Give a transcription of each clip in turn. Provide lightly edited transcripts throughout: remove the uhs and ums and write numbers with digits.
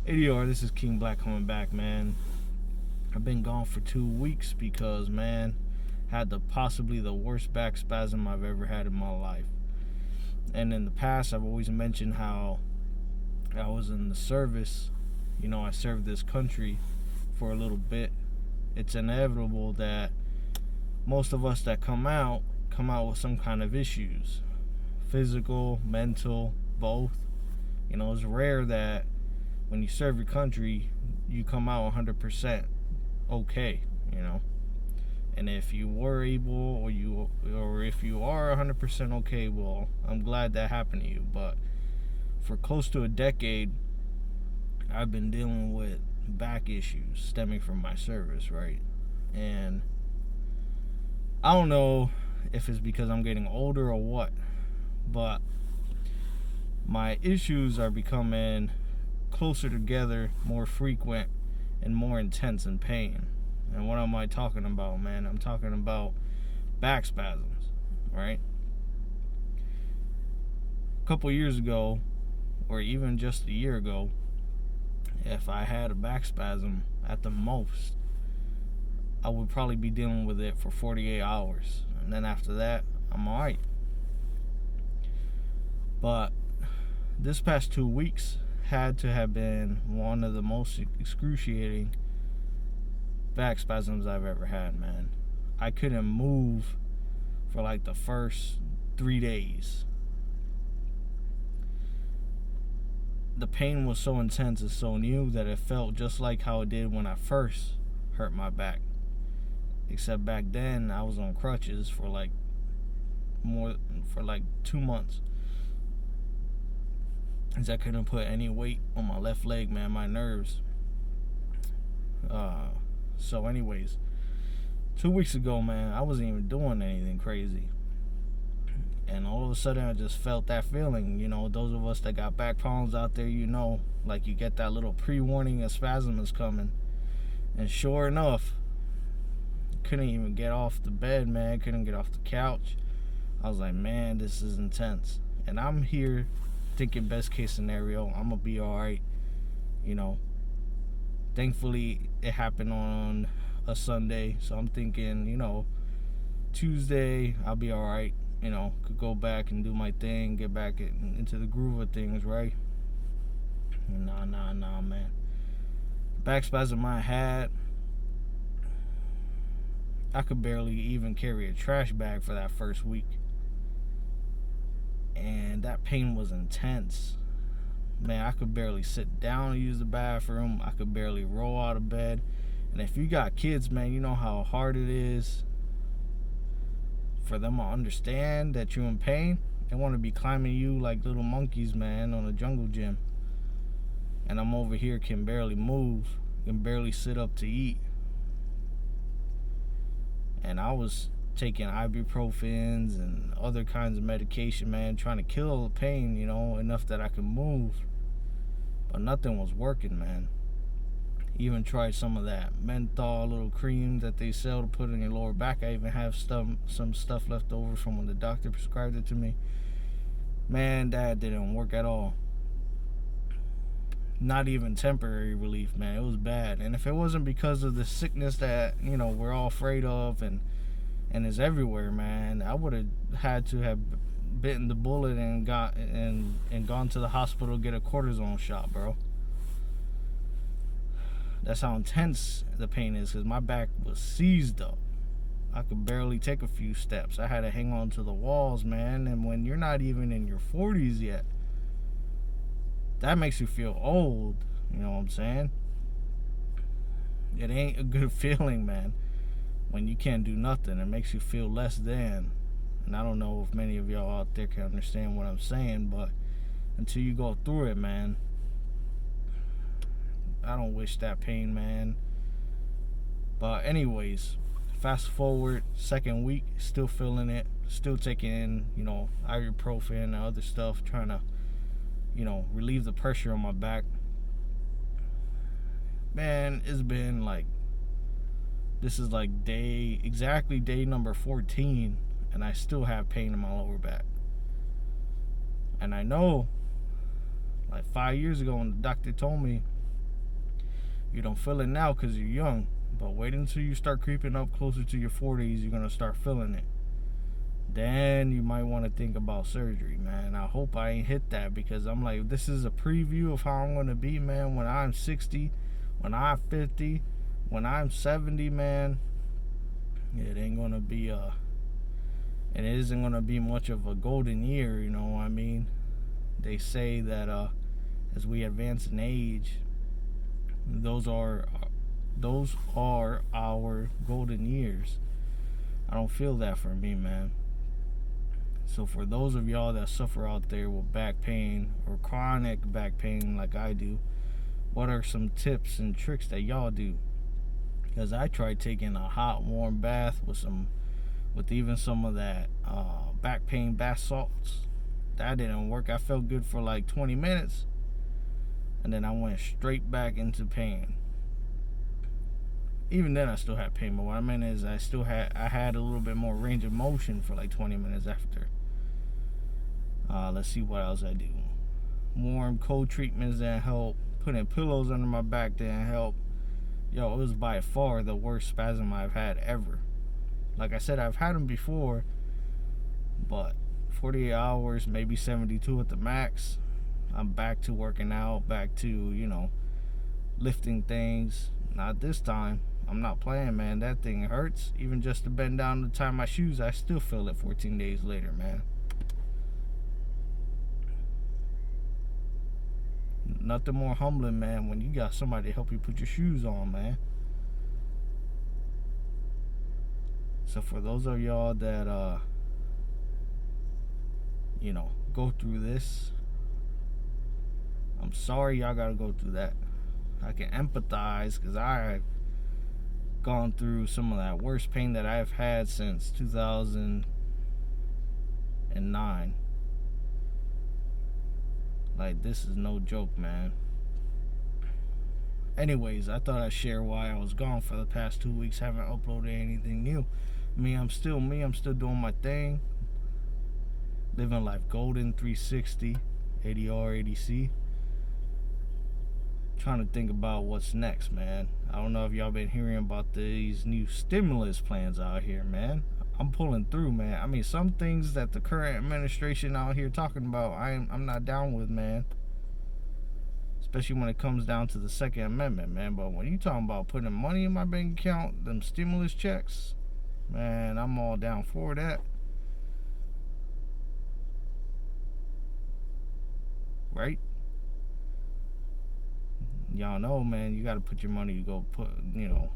ADR, this is King Black coming back, man. I've been gone for 2 weeks because, man, had possibly the worst back spasm I've ever had in my life. And in the past, I've always mentioned how I was in the service. I served this country for a little bit. It's inevitable that most of us that come out with some kind of issues, physical, mental, both. It's rare that when you serve your country, you come out 100% okay. And if you were able, or if you are 100% okay, well, I'm glad that happened to you. But for close to a decade, I've been dealing with back issues stemming from my service, right? And I don't know if it's because I'm getting older or what, but my issues are becoming closer together, more frequent, and more intense in pain. And what am I talking about, man? I'm talking about back spasms, right? A couple years ago, or even just a year ago, if I had a back spasm at the most, I would probably be dealing with it for 48 hours. And then after that, I'm alright. But this past 2 weeks had to have been one of the most excruciating back spasms I've ever had, man. I couldn't move for like the first 3 days. The pain was so intense and so new that it felt just like how it did when I first hurt my back. Except back then I was on crutches for like 2 months. As I couldn't put any weight on my left leg, man, my nerves. So anyways, 2 weeks ago, man, I wasn't even doing anything crazy. And all of a sudden I just felt that feeling. Those of us that got back problems out there, like you get that little pre-warning a spasm is coming. And sure enough, couldn't even get off the bed, man. Couldn't get off the couch. I was like, man, this is intense. And I'm here thinking best case scenario, I'm gonna be alright. Thankfully it happened on a Sunday, so I'm thinking, Tuesday I'll be alright. Could go back and do my thing, get back into the groove of things, right? Nah, man. Back spasm I had, I could barely even carry a trash bag for that first week. And that pain was intense. Man, I could barely sit down and use the bathroom. I could barely roll out of bed. And if you got kids, man, you know how hard it is for them to understand that you're in pain. They want to be climbing you like little monkeys, man, on a jungle gym. And I'm over here, can barely move, can barely sit up to eat. And I was taking ibuprofens and other kinds of medication, man, trying to kill the pain, enough that I could move. But nothing was working, man. Even tried some of that menthol little cream that they sell to put in your lower back. I even have some stuff left over from when the doctor prescribed it to me. Man, that didn't work at all. Not even temporary relief, man. It was bad. And if it wasn't because of the sickness that, we're all afraid of and is everywhere, man, I would have had to have bitten the bullet and gone to the hospital to get a cortizone shot, bro. That's how intense the pain is, because my back was seized up. I could barely take a few steps. I had to hang on to the walls, man. And when you're not even in your 40s yet, that makes you feel old. You know what I'm saying? It ain't a good feeling, man, when you can't do nothing. It makes you feel less than. And I don't know if many of y'all out there can understand what I'm saying, but until you go through it, man, I don't wish that pain, man. But anyways, fast forward, second week, still feeling it, still taking, ibuprofen and other stuff, trying to, relieve the pressure on my back. Man, it's been like, this is like exactly day number 14, and I still have pain in my lower back. And I know, like 5 years ago when the doctor told me You don't feel it now because you're young, but wait until you start creeping up closer to your 40s, you're going to start feeling it. Then you might want to think about surgery, man. I hope I ain't hit that, because I'm like, this is a preview of how I'm going to be, man, when I'm 60, when I'm 50, when I'm 70, man. It ain't going to be and it isn't going to be much of a golden year, you know what I mean? They say that as we advance in age, those are our golden years. I don't feel that for me, man. So for those of y'all that suffer out there with back pain or chronic back pain like I do, what are some tips and tricks that y'all do? Because I tried taking a hot warm bath with even some of that back pain bath salts. That didn't work. I felt good for like 20 minutes, and then I went straight back into pain. Even then I still had pain, but what I meant is I had a little bit more range of motion for like 20 minutes after. Let's see what else I do. Warm, cold treatments didn't help. Putting pillows under my back didn't help. Yo, it was by far the worst spasm I've had ever. Like I said, I've had them before, but 48 hours, maybe 72 at the max. I'm back to working out, back to, lifting things. Not this time. I'm not playing, man. That thing hurts. Even just to bend down to tie my shoes, I still feel it 14 days later, man. Nothing more humbling, man, when you got somebody to help you put your shoes on, man. So for those of y'all that, go through this, I'm sorry y'all gotta go through that. I can empathize, because I've gone through some of that worst pain that I've had since 2009. Like, this is no joke, man. Anyways, I thought I'd share why I was gone for the past 2 weeks. Haven't uploaded anything new. I'm still doing my thing. Living life golden, 360, ADR, ADC. Trying to think about what's next, man. I don't know if y'all been hearing about these new stimulus plans out here, man. I'm pulling through, man. Some things that the current administration out here talking about, I'm not down with, man. Especially when it comes down to the Second Amendment, man. But when you talking about putting money in my bank account, them stimulus checks, man, I'm all down for that. Right? Y'all know, man, you gotta put your money,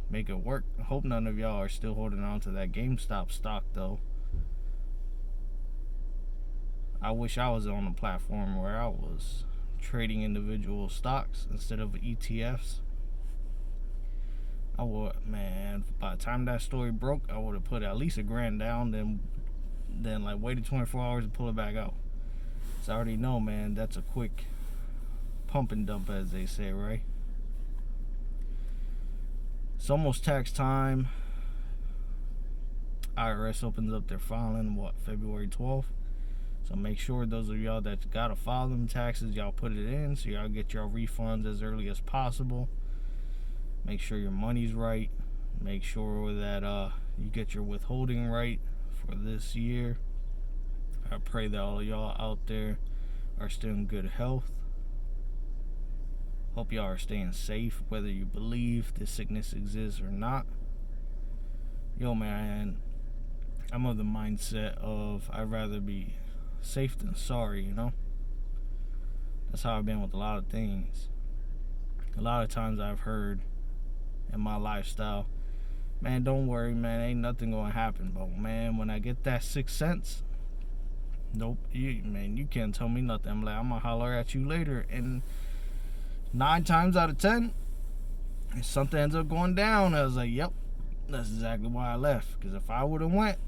make it work. I hope none of y'all are still holding on to that GameStop stock, though. I wish I was on a platform where I was trading individual stocks instead of ETFs. I would, man, by the time that story broke, I would have put at least $1,000 down, then like waited 24 hours to pull it back out. So I already know, man, that's a quick pump and dump, as they say, right? It's almost tax time. IRS opens up their filing, February 12th. So make sure those of y'all that gotta file them taxes, y'all put it in so y'all get your refunds as early as possible. Make sure your money's right. Make sure that you get your withholding right for this year. I pray that all of y'all out there are still in good health. Hope y'all are staying safe, whether you believe this sickness exists or not. Yo, man, I'm of the mindset of I'd rather be safe than sorry, That's how I've been with a lot of things. A lot of times I've heard in my lifestyle, man, don't worry, man, ain't nothing gonna happen. But man, when I get that sixth sense, nope, you can't tell me nothing. I'm gonna holler at you later. And 9 times out of 10, if something ends up going down, I was like, yep, that's exactly why I left. Because if I would have went,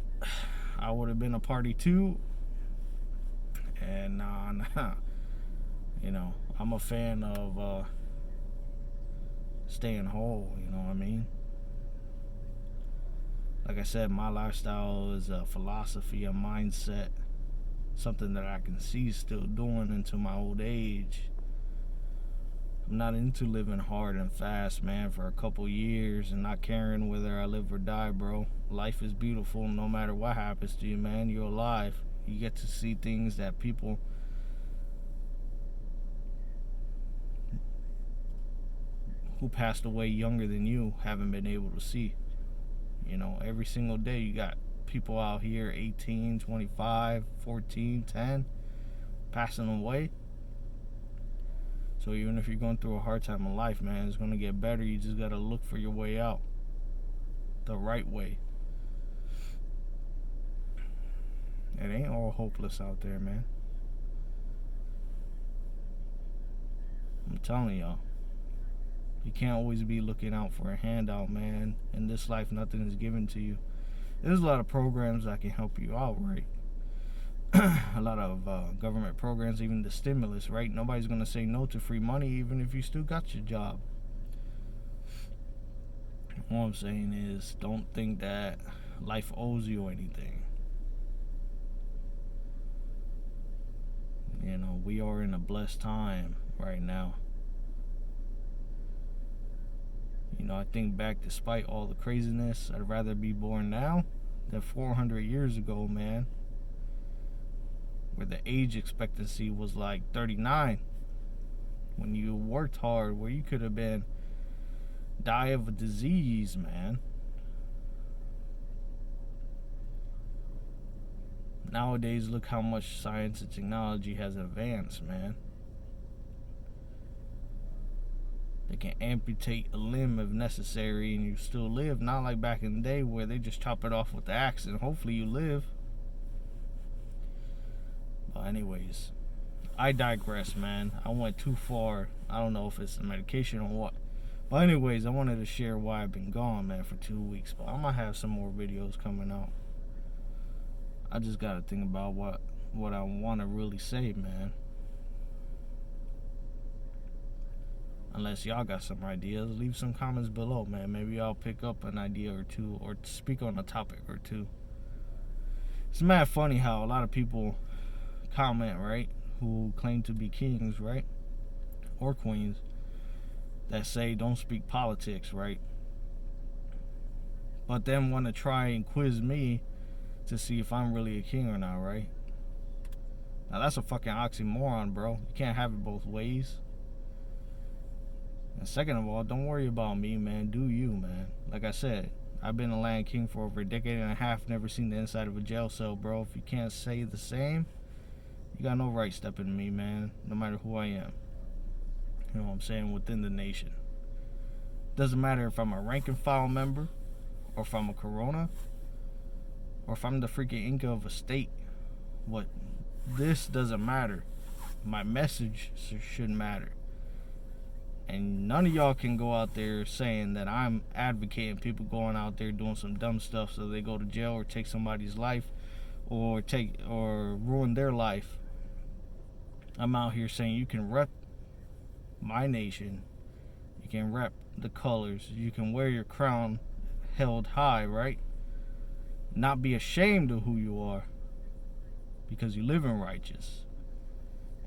I would have been a party too. And nah. I'm a fan of staying whole, you know what I mean? Like I said, my lifestyle is a philosophy, a mindset, something that I can see still doing into my old age. I'm not into living hard and fast, man, for a couple years and not caring whether I live or die, bro. Life is beautiful no matter what happens to you, man. You're alive. You get to see things that people who passed away younger than you haven't been able to see. You know, every single day you got people out here 18, 25, 14, 10 passing away. So even if you're going through a hard time in life, man, it's going to get better. You just got to look for your way out the right way. It ain't all hopeless out there, man. I'm telling y'all. You can't always be looking out for a handout, man. In this life, nothing is given to you. There's a lot of programs that can help you out, right? A lot of government programs, even the stimulus, right? Nobody's going to say no to free money, even if you still got your job. All I'm saying is, don't think that life owes you anything. You know, we are in a blessed time right now. You know, I think back, despite all the craziness, I'd rather be born now than 400 years ago, man, where the age expectancy was like 39. When you worked hard, where you could have been die of a disease, man. Nowadays, look how much science and technology has advanced, man. They can amputate a limb if necessary and you still live. Not like back in the day where they just chop it off with the axe and hopefully you live. But anyways, I digress, man. I went too far. I don't know if it's the medication or what. But anyways, I wanted to share why I've been gone, man, for 2 weeks. But I might have some more videos coming out. I just got to think about what I want to really say, man. Unless y'all got some ideas, leave some comments below, man. Maybe I'll pick up an idea or two or speak on a topic or two. It's mad funny how a lot of people comment, right, who claim to be kings, right, or queens, that say don't speak politics, right, but then want to try and quiz me to see if I'm really a king or not, right? Now that's a fucking oxymoron, bro. You can't have it both ways. And second of all, don't worry about me, man. Do you, man. Like I said, I've been a land king for over a decade and a half, never seen the inside of a jail cell, bro. If you can't say the same, you got no right stepping to me, man, no matter who I am. You know what I'm saying? Within the nation. Doesn't matter if I'm a rank and file member, or if I'm a corona, or if I'm the freaking Inca of a state. What? This doesn't matter. My message should matter. And none of y'all can go out there saying that I'm advocating people going out there doing some dumb stuff so they go to jail or take somebody's life or ruin their life. I'm out here saying you can rep my nation. You can rep the colors. You can wear your crown held high, right? Not be ashamed of who you are because you live in righteous.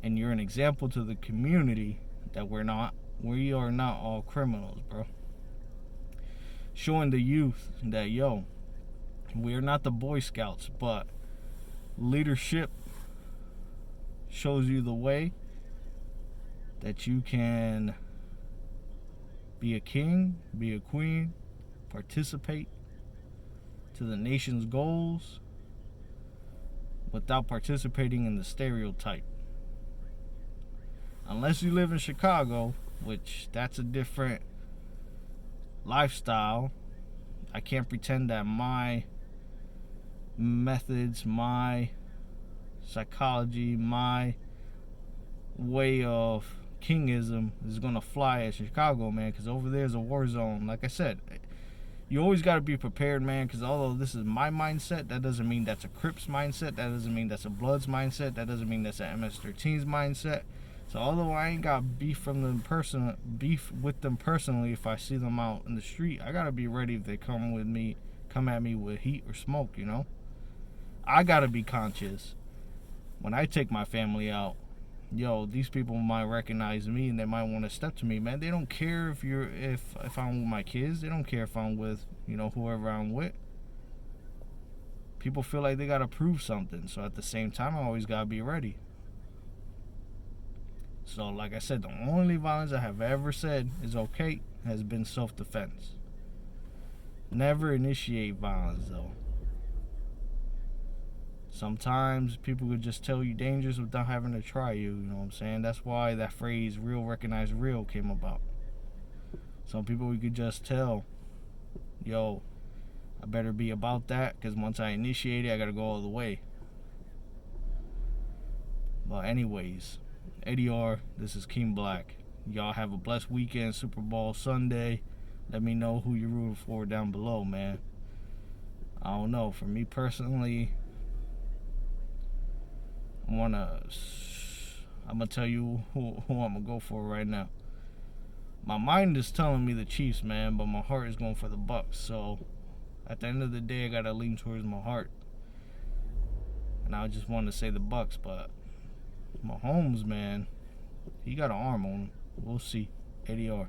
And you're an example to the community that we are not all criminals, bro. Showing the youth that, yo, we are not the Boy Scouts, but leadership shows you the way that you can be a king, be a queen, participate to the nation's goals without participating in the stereotype. Unless you live in Chicago, which that's a different lifestyle. I can't pretend that my methods, my psychology, my way of kingism is gonna fly at Chicago, man, because over there's a war zone. Like I said, you always got to be prepared, man, because although this is my mindset, that doesn't mean that's a Crips mindset, that doesn't mean that's a Bloods mindset, that doesn't mean that's an MS-13's mindset. So although I ain't got beef with them personally, if I see them out in the street, I gotta be ready if they come at me with heat or smoke, you know? I gotta be conscious when I take my family out yo, these people might recognize me and they might want to step to me, man. They don't care if I'm with my kids. They don't care if I'm with, whoever I'm with. People feel like they gotta prove something. So at the same time, I always gotta be ready. So like I said, the only violence I have ever said is okay has been self-defense. Never initiate violence though. Sometimes people could just tell you dangerous without having to try you, you know what I'm saying? That's why that phrase real recognize real came about. Some people we could just tell, yo, I better be about that, because once I initiate it, I gotta go all the way. But anyways, ADR, this is King Black. Y'all have a blessed weekend, Super Bowl Sunday. Let me know who you're rooting for down below, man. I don't know. For me personally, I'm gonna tell you who I'm gonna go for right now. My mind is telling me the Chiefs, man, but my heart is going for the Bucks. So at the end of the day, I gotta lean towards my heart. And I just want to say the Bucks, but Mahomes, man, he got an arm on him. We'll see. ADR.